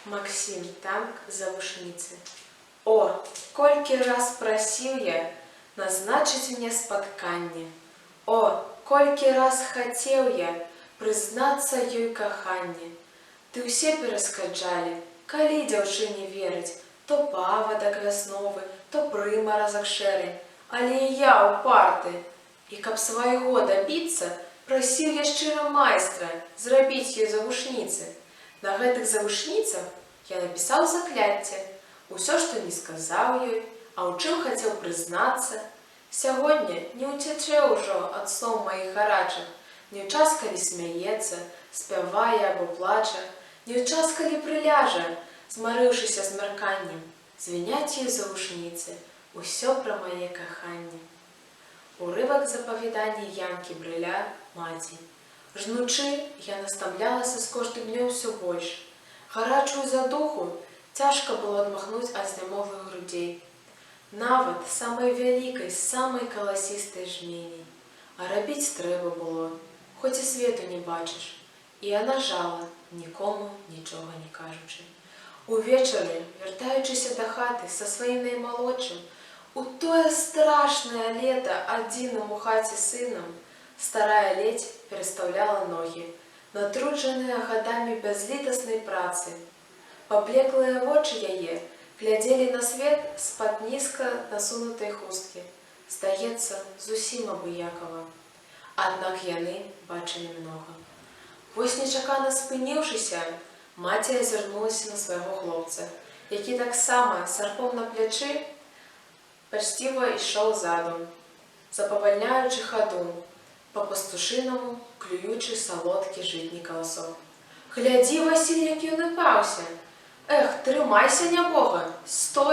Максим танк завушніцы. О, колькі раз прасіў я назначыць мне спатканне. О, колькі раз хацеў я прызнацца ёй каханне. Ты ўсе пераскаджалі, калі дзяўчыне верыць, то павадак вясновы, то прымаразак шэры, але я упарты. І каб свайго дабіцца, прасіў я шчыра майстра зрабіць ёй завушніцы. На гэтых завушніцах я напісаў закляцце, усё, што не сказаў ёй, а ў чым хацеў прызнацца. Сягоння не ўцячэ ўжо ад слоў маіх гарачых, не ў час, калі смяецца, спявае або плача, не ў час, калі прыляжа, змарыўшыся змярканнем, звіняць ёй завушніцы, усё пра мае каханне. Урывак з апавядання Янкі Брыля «Маці». Жнучы, я настамлялася з кожным днём усё больш. Гарачую задуху цяжка было адмахнуць ад знямоглых грудзей. Нават самай вялікай, самай каласістай жменей. А рабіць трэба было, хоць і свету не бачыш. І яна жала, нікому нічога не кажучы. Увечары, вяртаючыся да хаты са сваім наймалодшым, у тое страшнае лета адзіным у хаце сынам, старая ледзь перастаўляла ногі, натруджаныя гадамі бязлітаснай працы. Паблеклыя вочы яе глядзелі на свет з-пад нізка насунутай хусткі. Здаецца, зусім абыякава. Аднак яны бачылі многа. Вось нечакана спыніўшыся, маці азірнулася на свайго хлопца, які таксама сарпом на плячы пачціва ішоў задум, запавальняючы хаду, па-пастушынаму клюючы салодкі жытні каласок. «Глядзі, Васіль, як ён упаўся! Эх, трымайся, нябога! Стой!»